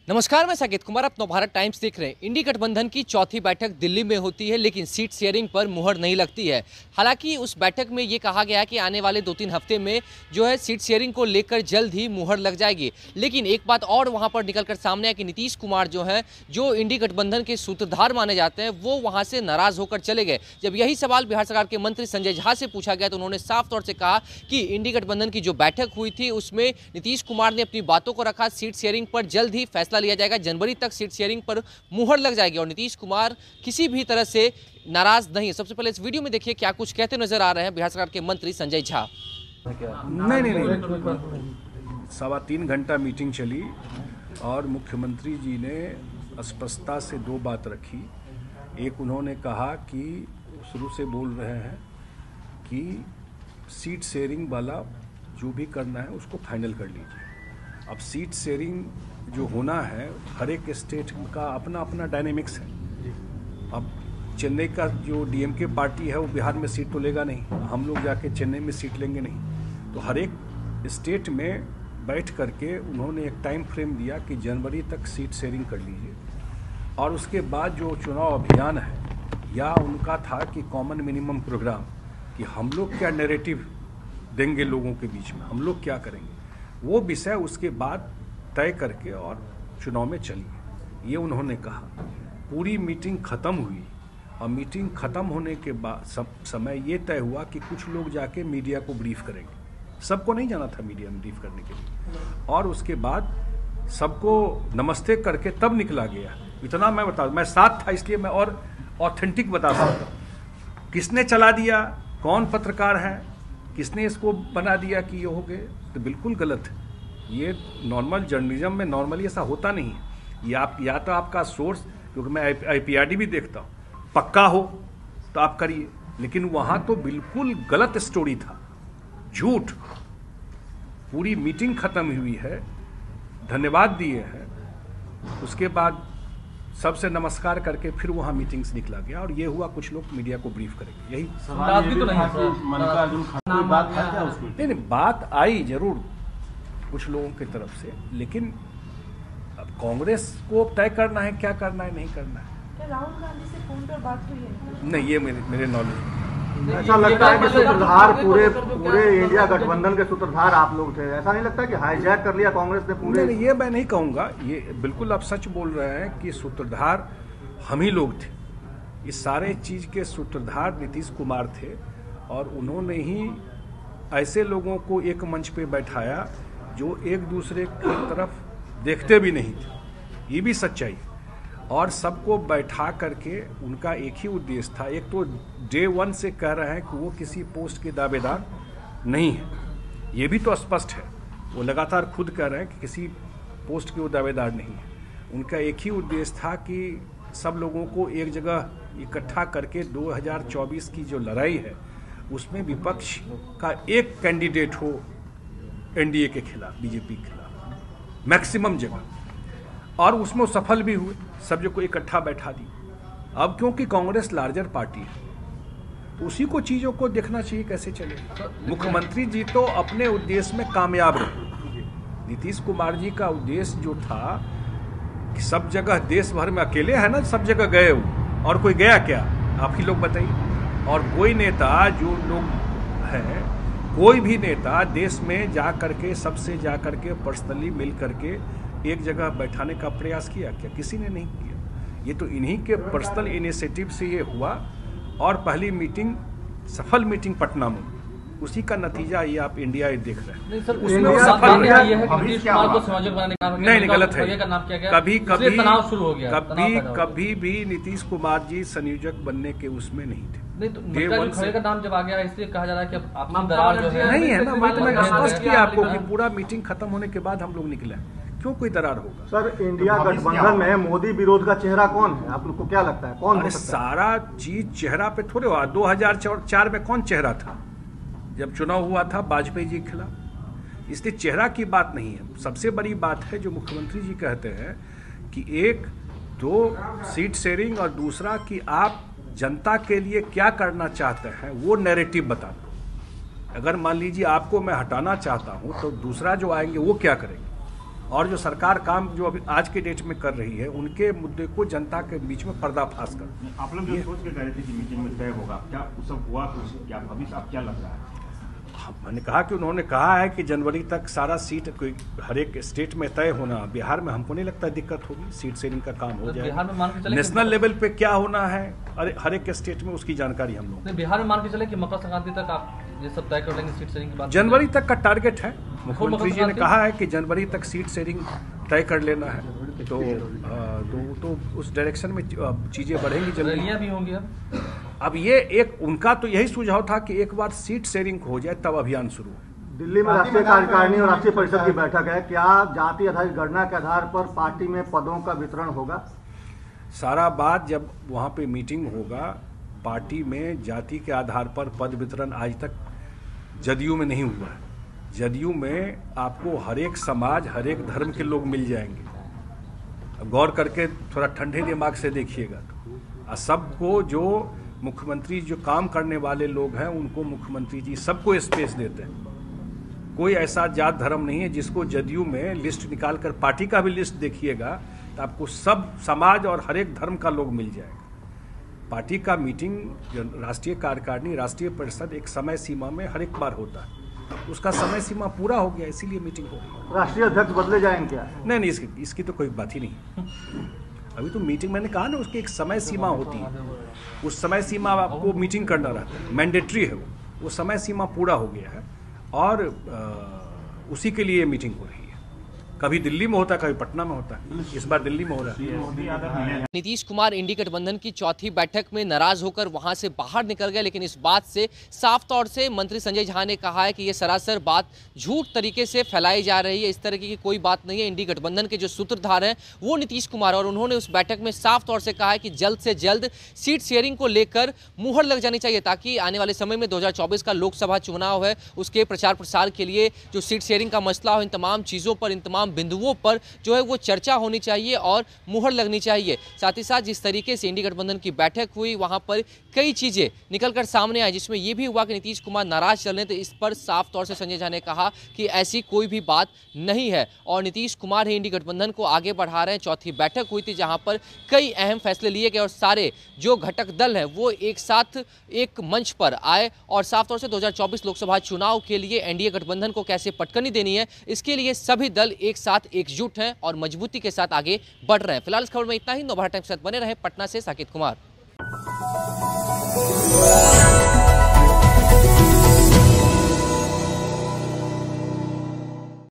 नमस्कार, मैं साकेत कुमार। आप नवभारत टाइम्स देख रहे हैं। इंडी गठबंधन की चौथी बैठक दिल्ली में होती है, लेकिन सीट शेयरिंग पर मुहर नहीं लगती है। हालांकि उस बैठक में ये कहा गया कि आने वाले 2-3 हफ्ते में जो है सीट शेयरिंग को लेकर जल्द ही मुहर लग जाएगी। लेकिन एक बात और वहां पर निकलकर सामने है कि नीतीश कुमार जो है, जो इंडी गठबंधन के सूत्रधार माने जाते हैं, वो वहां से नाराज होकर चले गए। जब यही सवाल बिहार सरकार के मंत्री संजय झा से पूछा गया तो उन्होंने साफ तौर से कहा कि इंडी गठबंधन की जो बैठक हुई थी उसमें नीतीश कुमार ने अपनी बातों को रखा। सीट शेयरिंग पर जल्द ही फैसला लिया जाएगा, जनवरी तक सीट शेयरिंग पर मुहर लग जाएगी और नीतीश कुमार किसी भी तरह से नाराज नहीं। सबसे पहले इस वीडियो में देखिए क्या कुछ कहते नजर आ रहे हैं बिहार सरकार के मंत्री संजय झा। नहीं, 3.25 घंटा मीटिंग चली और मुख्यमंत्री जी ने स्पष्टता से दो बात रखी। एक, उन्होंने कहा कि शुरू से बोल रहे हैं कि सीट शेयरिंग वाला जो भी करना है उसको फाइनल कर लीजिए। अब सीट शेयरिंग जो होना है, हर एक स्टेट का अपना अपना डायनेमिक्स है। अब चेन्नई का जो डीएमके पार्टी है वो बिहार में सीट तो लेगा नहीं, हम लोग जाके चेन्नई में सीट लेंगे नहीं। तो हर एक स्टेट में बैठ करके उन्होंने एक टाइम फ्रेम दिया कि जनवरी तक सीट शेयरिंग कर लीजिए और उसके बाद जो चुनाव अभियान है, या उनका था कि कॉमन मिनिमम प्रोग्राम, कि हम लोग क्या नैरेटिव देंगे लोगों के बीच में, हम लोग क्या करेंगे, वो विषय उसके बाद तय करके और चुनाव में चलिए, ये उन्होंने कहा। पूरी मीटिंग खत्म हुई और मीटिंग खत्म होने के बाद समय ये तय हुआ कि कुछ लोग जाके मीडिया को ब्रीफ करेंगे। सबको नहीं जाना था मीडिया में ब्रीफ करने के लिए, और उसके बाद सबको नमस्ते करके तब निकला गया। इतना मैं बता, मैं साथ था इसलिए मैं और ऑथेंटिक बता सकता हूँ। किसने चला दिया, कौन पत्रकार है, किसने इसको बना दिया कि ये हो गए, तो बिल्कुल गलत है। ये नॉर्मल जर्नलिज्म में नॉर्मली ऐसा होता नहीं है। ये आप या तो आपका सोर्स, क्योंकि मैं आईपीआरडी भी देखता हूँ, पक्का हो तो आप करिए, लेकिन वहाँ तो बिल्कुल गलत स्टोरी था, झूठ। पूरी मीटिंग खत्म हुई है, धन्यवाद दिए हैं, उसके बाद सबसे नमस्कार करके फिर वहाँ मीटिंग से निकला गया और ये हुआ कुछ लोग मीडिया को ब्रीफ करेंगे। यही नहीं, बात आई जरूर कुछ लोगों की तरफ से, लेकिन अब कांग्रेस को तय करना है क्या करना है, नहीं करना है। क्या राहुल गांधी से फोन पर बात हुई है? नहीं, ये मेरे नॉलेज। ऐसा लगता है कि सूत्रधार पूरे इंडिया गठबंधन के सूत्रधार आप लोग थे। ऐसा नहीं लगता कि हाईजैक कर लिया कांग्रेस ने पूरे? नहीं, ये मैं नहीं कहूँगा। ये बिल्कुल आप सच बोल रहे हैं कि सूत्रधार हम ही लोग थे। इस सारे चीज के सूत्रधार नीतीश कुमार थे और उन्होंने ही ऐसे लोगों को एक मंच पे बैठाया जो एक दूसरे की तरफ देखते भी नहीं थे, ये भी सच्चाई है। और सबको बैठा करके उनका एक ही उद्देश्य था। एक तो डे 1 से कह रहे हैं कि वो किसी पोस्ट के दावेदार नहीं है, ये भी तो स्पष्ट है। वो लगातार खुद कह रहे हैं कि किसी पोस्ट के वो दावेदार नहीं है। उनका एक ही उद्देश्य था कि सब लोगों को एक जगह इकट्ठा करके 2024 की जो लड़ाई है उसमें विपक्ष का एक कैंडिडेट हो एनडीए के खिलाफ, बीजेपी के खिलाफ मैक्सिमम जगह, और उसमें सफल भी हुए, सब जो को इकट्ठा बैठा दी। अब क्योंकि कांग्रेस लार्जर पार्टी है, उसी को चीज़ों को देखना चाहिए कैसे चले। मुख्यमंत्री जी तो अपने उद्देश्य में कामयाब रहे। नीतीश कुमार जी का उद्देश्य जो था कि सब जगह देश भर में अकेले है ना, सब जगह गए हो, और कोई गया क्या, आप ही लोग बताइए। और कोई नेता जो लोग हैं, कोई भी नेता देश में जा करके सबसे जा करके पर्सनली मिल करके एक जगह बैठाने का प्रयास किया क्या? किसी ने नहीं किया। ये तो इन्हीं के पर्सनल इनिशिएटिव से ये हुआ। और पहली मीटिंग, सफल मीटिंग पटना में, उसी का नतीजा ये आप इंडिया देख रहे हैं। उसमें वो सफल नहीं, गलत है। कभी भी नीतीश कुमार जी संयोजक बनने के उसमें नहीं थे। खड़गे का नाम जब आ गया इसलिए कहा जा रहा है कि आपकी दरार जो है नहीं है ना। मैं स्पष्ट किया आपको कि पूरा मीटिंग खत्म होने के बाद हम लोग निकले, क्यों कोई दरार होगा? सर, इंडिया गठबंधन में मोदी विरोध का चेहरा कौन है? आप लोग को क्या लगता है कौन हो सकता है? सारा चीज चेहरा पे थोड़े हुआ। 2004 में कौन चेहरा था जब चुनाव हुआ था वाजपेयी जी के खिलाफ? इसलिए चेहरा की बात नहीं है। सबसे बड़ी बात है जो मुख्यमंत्री जी कहते हैं कि एक तो सीट शेयरिंग और दूसरा कि आप जनता के लिए क्या करना चाहते हैं वो नैरेटिव बता दो। अगर मान लीजिए आपको मैं हटाना चाहता हूं तो दूसरा जो आएंगे वो क्या करेंगे? और जो सरकार काम जो अभी आज के डेट में कर रही है उनके मुद्दे को जनता के बीच में पर्दाफाश कर। आप लोग जो सोच के गए थे कि मीटिंग में तय होगा, क्या वो सब हुआ? कुछ क्या भविष्य आप क्या लग रहा है? मैंने कहा कि उन्होंने कहा है कि जनवरी तक सारा सीट कोई हर एक स्टेट में तय होना। बिहार में हमको नहीं लगता दिक्कत होगी, सीट शेयरिंग का काम हो जाएगा। बिहार में मान के चले नेशनल लेवल पे क्या होना है हर एक स्टेट में उसकी जानकारी हम लोग। बिहार में मान के चले कि मकर संक्रांति तक आप ये सब तय कर लेंगे सीट शेयरिंग की बात? जनवरी तक का टारगेट है। मुख्यमंत्री जी ने कहा है कि जनवरी तक सीट शेयरिंग तय कर लेना है, तो उस डायरेक्शन में चीजें बढ़ेंगी। रैलियां भी होंगी अब ये एक उनका तो यही सुझाव था कि एक बार सीट शेयरिंग हो जाए तब अभियान शुरू हो। दिल्ली में राष्ट्रीय कार्यकारिणी और राष्ट्रीय परिषद की बैठक है, क्या जाति आधारित गणना के आधार पर पार्टी में पदों का वितरण होगा? सारा बात जब वहाँ पे मीटिंग होगा, पार्टी में जाति के आधार पर पद वितरण आज तक जदयू में नहीं हुआ है। जदयू में आपको हर एक समाज हर एक धर्म के लोग मिल जाएंगे। अब गौर करके थोड़ा ठंडे दिमाग से देखिएगा तो सबको जो मुख्यमंत्री जो काम करने वाले लोग हैं उनको मुख्यमंत्री जी सबको स्पेस देते हैं। कोई ऐसा जात धर्म नहीं है जिसको जदयू में लिस्ट निकाल कर पार्टी का भी लिस्ट देखिएगा तो आपको सब समाज और हर एक धर्म का लोग मिल जाएगा। पार्टी का मीटिंग राष्ट्रीय कार्यकारिणी राष्ट्रीय परिषद एक समय सीमा में हर एक बार होता है, उसका समय सीमा पूरा हो गया इसीलिए मीटिंग हो गई। राष्ट्रीय अध्यक्ष बदले जाएंगे क्या? नहीं, इसकी तो कोई बात ही नहीं। अभी तो मीटिंग मैंने कहा ना उसकी एक समय सीमा होती है, उस समय सीमा आपको मीटिंग करना रहता है, मैंडेटरी है वो समय सीमा पूरा हो गया है और उसी के लिए मीटिंग हो रही है। कभी दिल्ली में होता है कभी पटना में होता है, इस बार दिल्ली में हो रहा है। नीतीश कुमार इंडी गठबंधन की चौथी बैठक में नाराज होकर वहां से बाहर निकल गए, लेकिन इस बात से साफ तौर से मंत्री संजय झा ने कहा है कि यह सरासर बात झूठ तरीके से फैलाई जा रही है। इस तरह की कोई बात नहीं है। इंडी गठबंधन के जो सूत्रधार हैं वो नीतीश कुमार, और उन्होंने उस बैठक में साफ तौर से कहा है कि जल्द से जल्द सीट शेयरिंग को लेकर मुहर लग जानी चाहिए, ताकि आने वाले समय में 2024 का लोकसभा चुनाव है उसके प्रचार प्रसार के लिए जो सीट शेयरिंग का मसला हो, इन तमाम चीज़ों पर, इन तमाम बिंदुओं पर जो है वो चर्चा होनी चाहिए और मुहर लगनी चाहिए। साथ ही साथ जिस तरीके से इंडी गठबंधन की बैठक हुई वहां पर कई चीजें निकलकर सामने आई, जिसमें यह भी हुआ कि नीतीश कुमार नाराज चल रहे थे। इस पर साफ तौर से संजय झा ने कहा कि ऐसी कोई भी बात नहीं है और नीतीश कुमार ही इंडी गठबंधन को आगे बढ़ा रहे हैं। चौथी बैठक हुई थी जहां पर कई अहम फैसले लिए गए और सारे जो घटक दल हैं वो एक साथ एक मंच पर आए और साफ तौर से 2024 लोकसभा चुनाव के लिए एनडीए गठबंधन को कैसे पटकनी देनी है इसके लिए सभी दल एक साथ एकजुट हैं और मजबूती के साथ आगे बढ़ रहे हैं। फिलहाल इस खबर में इतना ही। नवभारत टाइम्स के साथ बने रहे। पटना से साकिब कुमार।